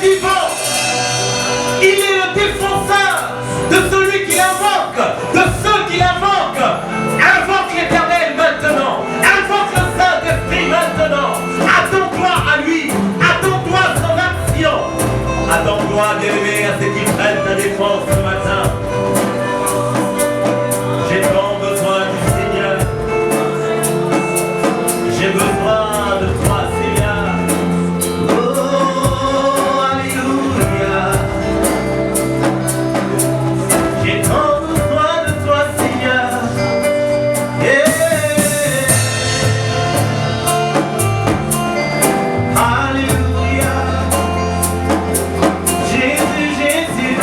vivant. Il est le défenseur de celui qui l'invoque, de ceux qui l'invoquent. Invoque l'Éternel maintenant. Invoque le Saint-Esprit maintenant. Attends-toi à lui. Attends-toi à son action. Attends-toi, bien-aimé, à ce qu'il prenne ta défense ce matin. J'ai tant besoin du Seigneur. J'ai besoin de toi, Seigneur. Oh, alléluia. J'ai tant besoin de toi, Seigneur. Yeah. Alléluia. Jésus, Jésus.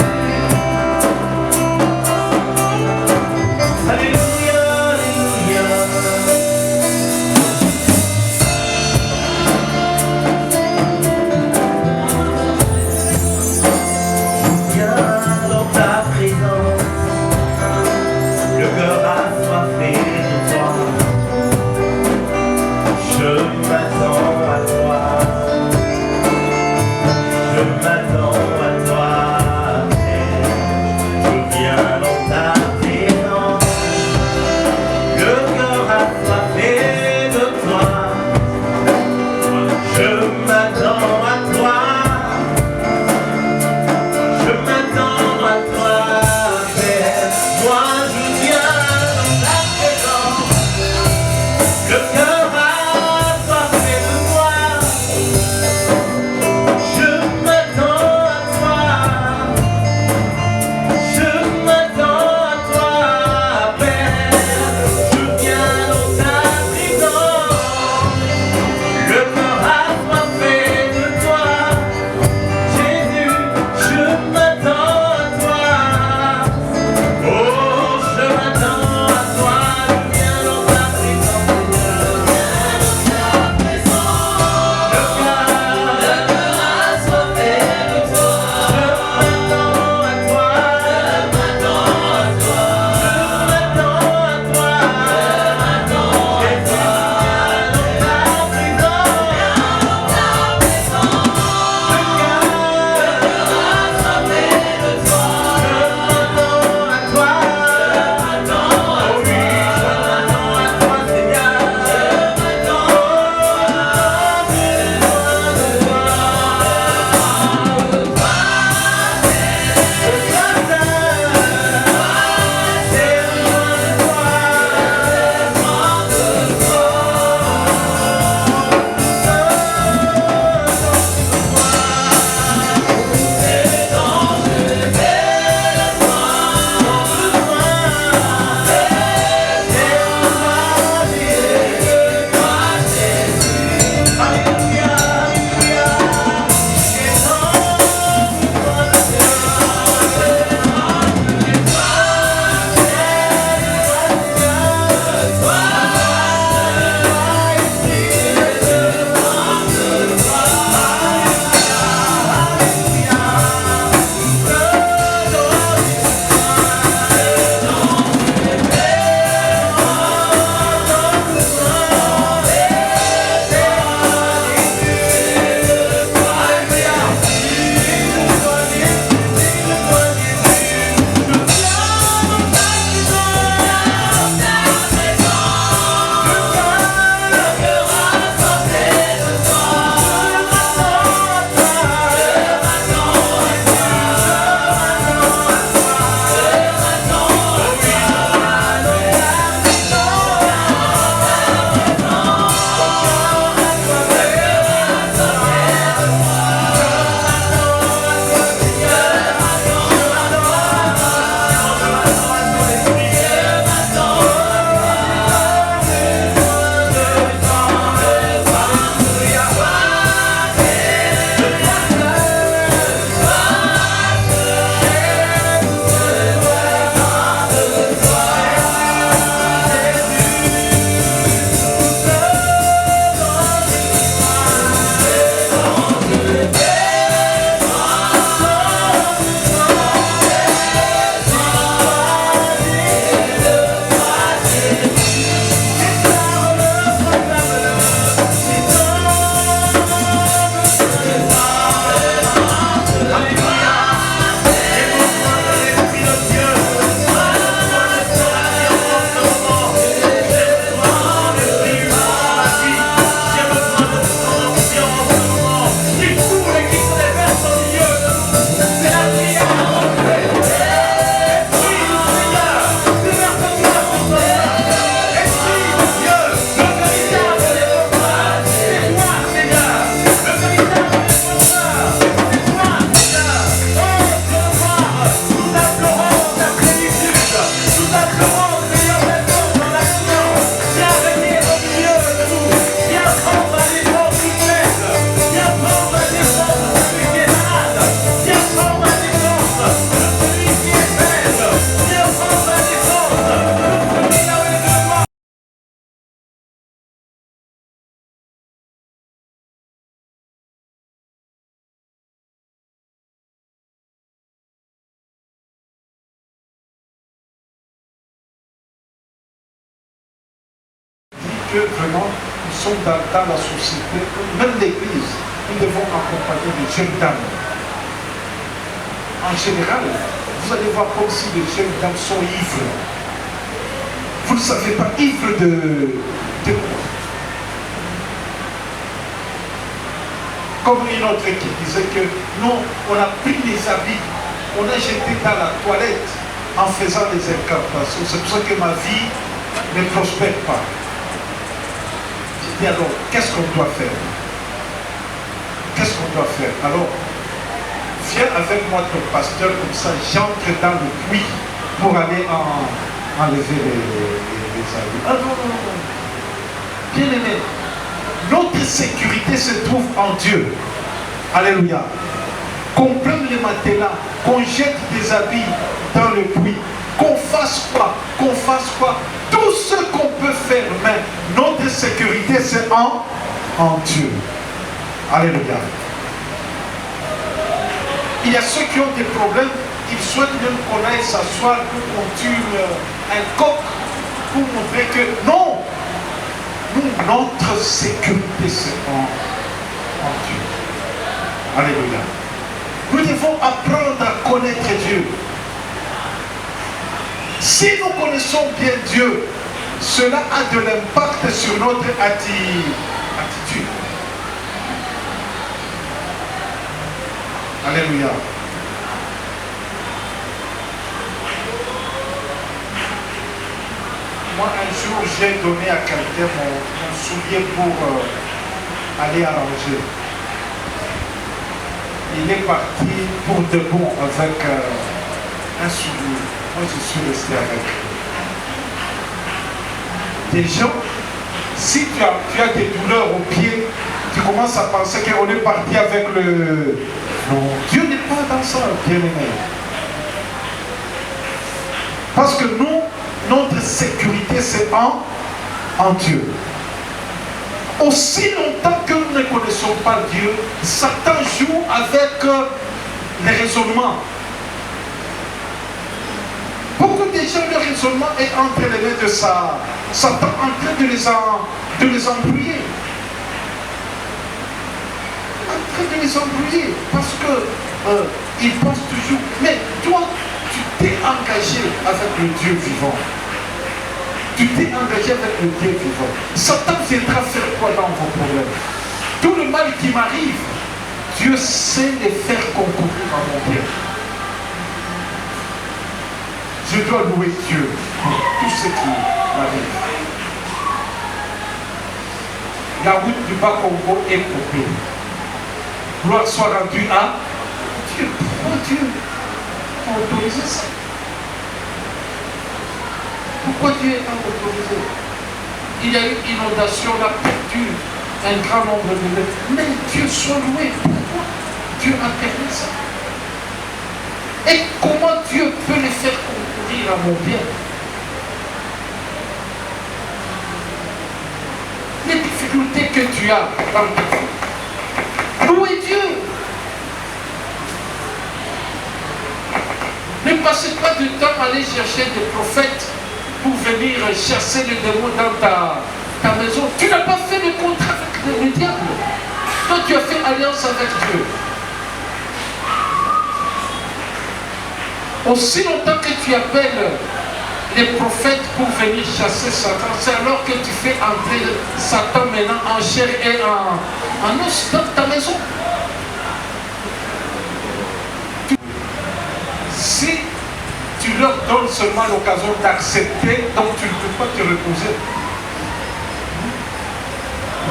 que vraiment nous sommes dans la société, même l'Église, nous devons accompagner les jeunes dames. En général, vous allez voir comme si les jeunes dames sont ivres. Vous ne savez pas, ivres de quoi? Comme une autre qui disait que non, on a pris les habits, on a jeté dans la toilette en faisant des incantations. C'est pour ça que ma vie ne prospère pas. J'ai dit alors, qu'est-ce qu'on doit faire? Qu'est-ce qu'on doit faire? Alors, viens avec moi ton pasteur, comme ça j'entre dans le puits pour aller enlever les habits. Ah non, non, non. Bien aimé, notre sécurité se trouve en Dieu. Alléluia. Qu'on prenne les matelas, qu'on jette des habits dans le puits, qu'on fasse quoi? Qu'on fasse quoi? Tout ce qu'on peut faire, mais notre sécurité c'est en Dieu. Alléluia. Il y a ceux qui ont des problèmes, ils souhaitent même qu'on aille s'asseoir pour qu'on tue un coq pour montrer que non, nous, notre sécurité c'est en Dieu. Alléluia. Nous devons apprendre à connaître Dieu. Si nous connaissons bien Dieu, cela a de l'impact sur notre attitude. Alléluia. Moi, un jour, j'ai donné à quelqu'un mon soulier pour aller arranger. Il est parti pour de bon avec un soulier. Moi, je suis resté avec. Des gens, si tu as des douleurs au pied, tu commences à penser qu'on est parti avec le... Non, Dieu n'est pas dans ça, bien aimé. Parce que nous, notre sécurité, c'est en Dieu. Aussi longtemps que nous ne connaissons pas Dieu, Satan joue avec les raisonnements. Beaucoup de gens, le raisonnement est entre les mains de Satan en train de les embrouiller. En train de les embrouiller. Parce que ils pensent toujours. Mais toi, tu t'es engagé avec le Dieu vivant. Tu t'es engagé avec le Dieu vivant. Satan viendra faire quoi dans vos problèmes? Tout le mal qui m'arrive, Dieu sait les faire concourir à mon bien. Je dois louer Dieu pour tout ce qui m'arrive. La route du Bas-Congo est coupée. Gloire soit rendue à Dieu. Pourquoi Dieu a autorisé ça? Pourquoi Dieu est autorisé? Il y a eu une inondation, on a perdu un grand nombre de gens. Mais Dieu soit loué. Pourquoi Dieu a permis ça? Et comment Dieu peut les faire concourir à mon bien? Les difficultés que tu as dans ta vie. Louez Dieu. Ne passez pas du temps à aller chercher des prophètes pour venir chasser les démons dans ta maison. Tu n'as pas fait le contrat avec le diable. Toi, tu as fait alliance avec Dieu. Aussi longtemps que tu appelles les prophètes pour venir chasser Satan, c'est alors que tu fais entrer Satan maintenant en chair et en os dans ta maison. Si tu leur donnes seulement l'occasion d'accepter, donc tu ne peux pas te reposer.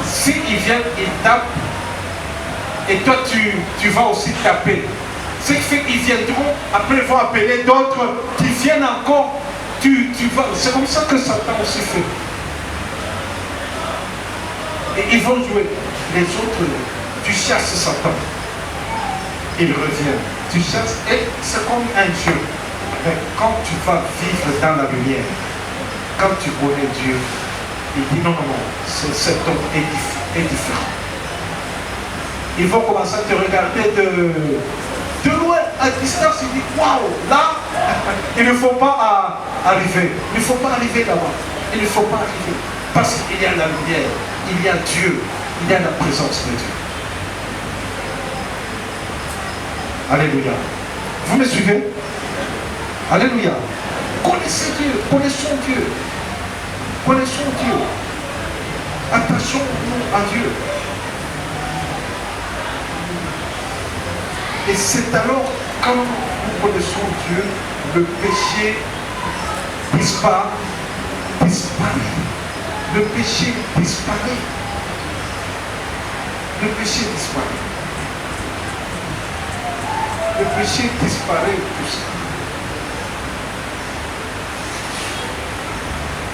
S'ils viennent, ils tapent, et toi tu vas aussi taper. Ce qui fait qu'ils viendront, après ils vont appeler d'autres qui viennent encore, tu vas. C'est comme ça que Satan aussi fait. Et ils vont jouer. Les autres, tu chasses Satan. Il revient. Tu chasses, et c'est comme un jeu. Mais quand tu vas vivre dans la lumière, quand tu connais Dieu, il dit non, non, non, cet homme est différent. Ils vont commencer à te regarder de loin, à distance. Il dit waouh, là, il ne faut pas arriver. Il ne faut pas arriver là-bas. Il ne faut pas arriver. Parce qu'il y a la lumière, il y a Dieu, il y a la présence de Dieu. Alléluia. Vous me suivez? Alléluia. Connaissez Dieu, connaissons Dieu. Connaissons Dieu. Attachons-nous à Dieu. Et c'est alors, quand nous connaissons Dieu, le péché disparaît. Le péché disparaît. Le péché disparaît. Le péché disparaît, tout ça.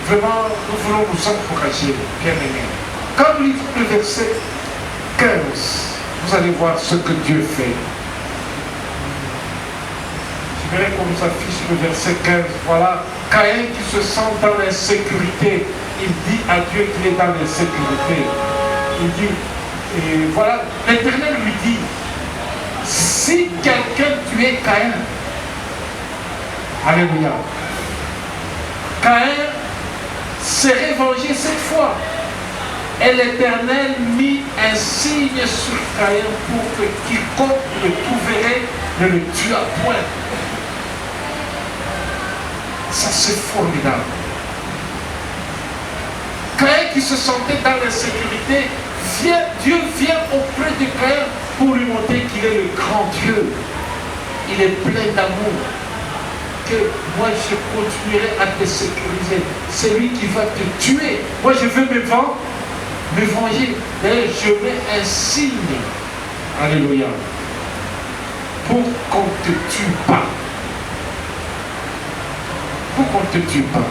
Vraiment, nous voulons nous encourager, bien-aimés. Quand nous lisons le verset 15, vous allez voir ce que Dieu fait. Je voudrais qu'on nous affiche le verset 15. Voilà, Caïn qui se sent dans l'insécurité, il dit à Dieu qu'il est dans l'insécurité. Il dit, et voilà, l'Éternel lui dit, si quelqu'un tuait Caïn, alléluia, Caïn serait vengé cette fois. Et l'Éternel mit un signe sur Caïn pour que quiconque le trouverait ne le tuât point. Ça, c'est formidable. Caïn qui se sentait dans l'insécurité, Dieu vient auprès de Caïn pour lui montrer qu'il est le grand Dieu. Il est plein d'amour. Que moi je continuerai à te sécuriser. C'est lui qui va te tuer. Moi je veux me venger. D'ailleurs, je mets un signe. Alléluia. Pour qu'on ne te tue pas. Pour qu'on ne te tue pas.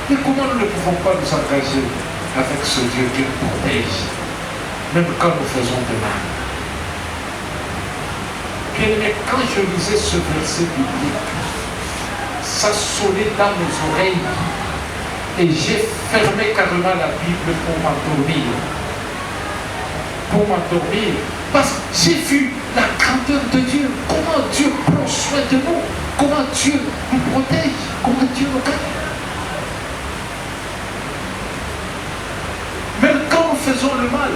Mais comment nous ne pouvons pas nous engager avec ce Dieu qui nous protège, même quand nous faisons de mal? Bien aimé, quand je lisais ce verset biblique, ça sonnait dans mes oreilles et j'ai fermé carrément la Bible pour m'endormir. Pour m'endormir. Parce que j'ai vu la grandeur de Dieu, comment Dieu prend soin de nous, comment Dieu nous protège, comment Dieu nous garde. Même quand nous faisons le mal,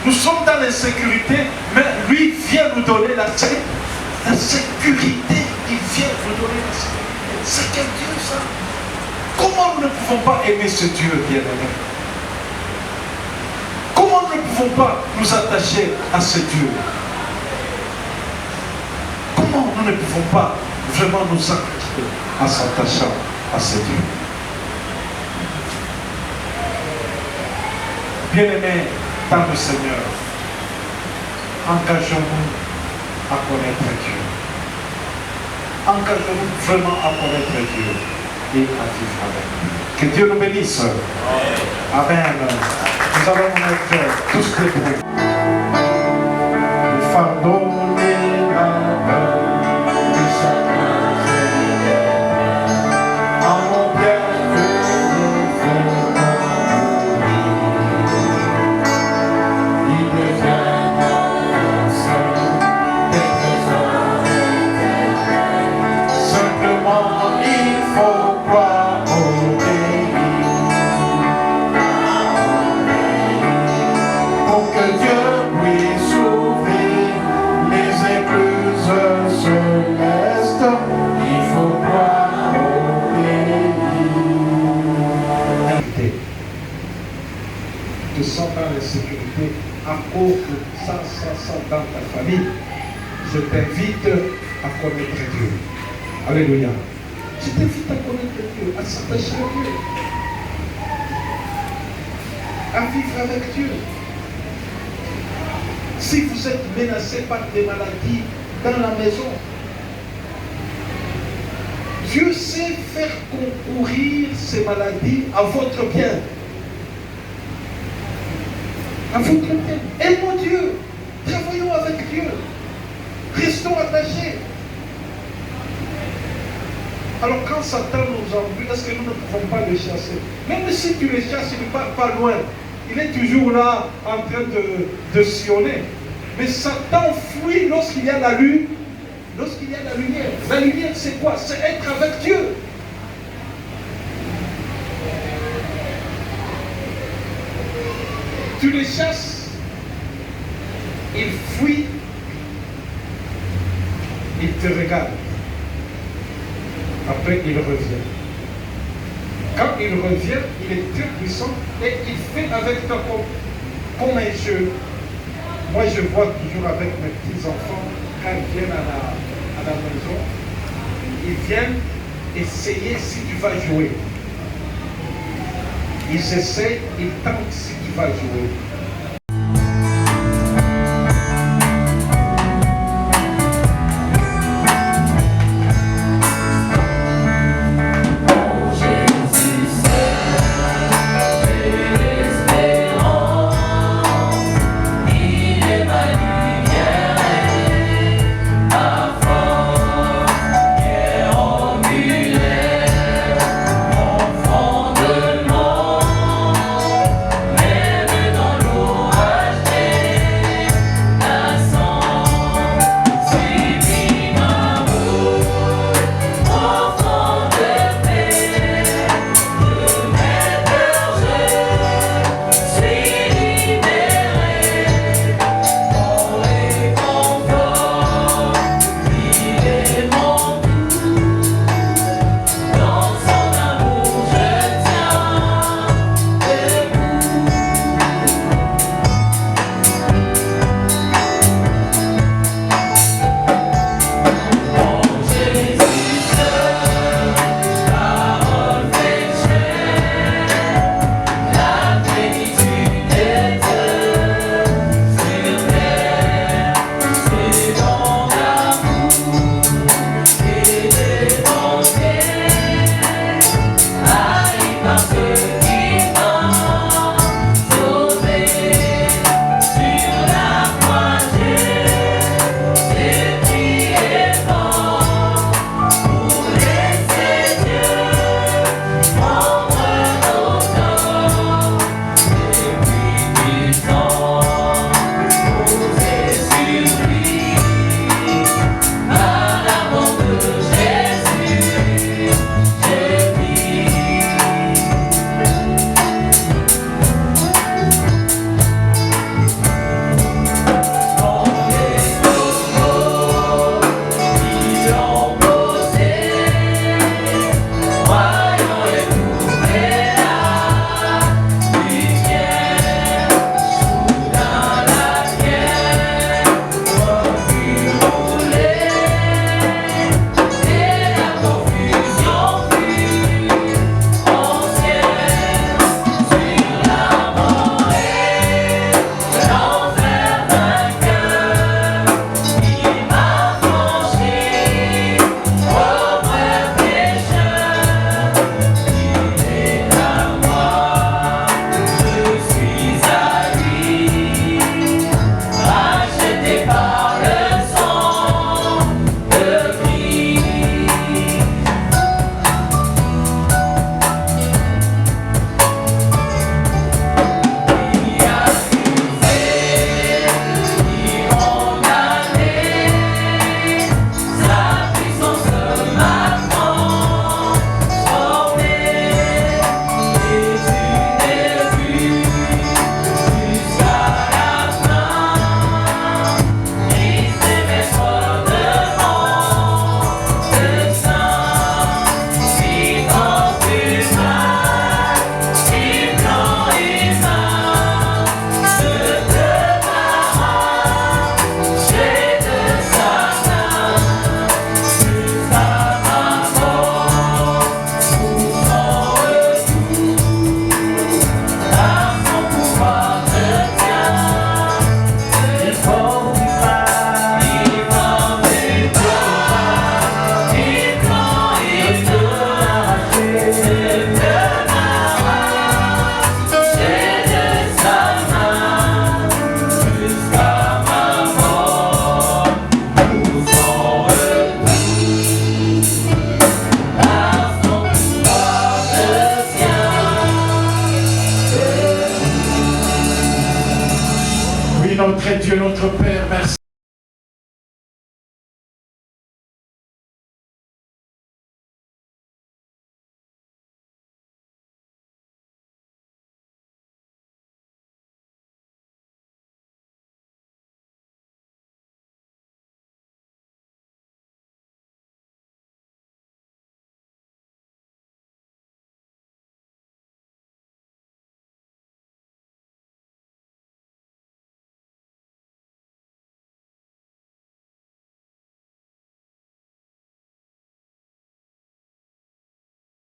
nous sommes dans l'insécurité, mais lui vient nous donner la sécurité. Il vient nous donner la sécurité. C'est quel Dieu ça? Comment nous ne pouvons pas aimer ce Dieu bien-aimé? Comment nous ne pouvons pas nous attacher à ce Dieu? Comment nous ne pouvons pas vraiment nous attacher en s'attachant à ce Dieu? Bien-aimés dans le Seigneur, engageons-nous à connaître Dieu. Engageons-nous vraiment à connaître Dieu et à vivre avec lui. Que Dieu nous bénisse. Amen. Nous allons nous mettre tous debout. Le fardeau de la main de chacun, en mon bien que je fais. Te sens dans l'insécurité à cause de ça dans ta famille, je t'invite à connaître Dieu. Alléluia. Je t'invite à connaître Dieu, à s'attacher à Dieu, à vivre avec Dieu. Si vous êtes menacé par des maladies dans la maison, Dieu sait faire concourir ces maladies à votre bien. À votre bien. Aimons Dieu. Travaillons avec Dieu. Restons attachés. Alors quand Satan nous ennuie, est-ce que nous ne pouvons pas le chasser? Même si tu le chasses, il ne part pas loin. Il est toujours là en train de sillonner. Mais Satan fuit lorsqu'il y a la lune. Lorsqu'il y a la lumière. La lumière, c'est quoi? C'est être avec Dieu. Tu les chasses, ils fuient, ils te regardent. Après, il revient. Quand il revient, il est très puissant et il fait avec toi comme un jeu. Moi, je vois toujours avec mes petits-enfants, quand ils viennent à la maison, ils viennent essayer si tu vas jouer. Ils essaient, ils tentent si tu vas jouer. Notre Dieu, notre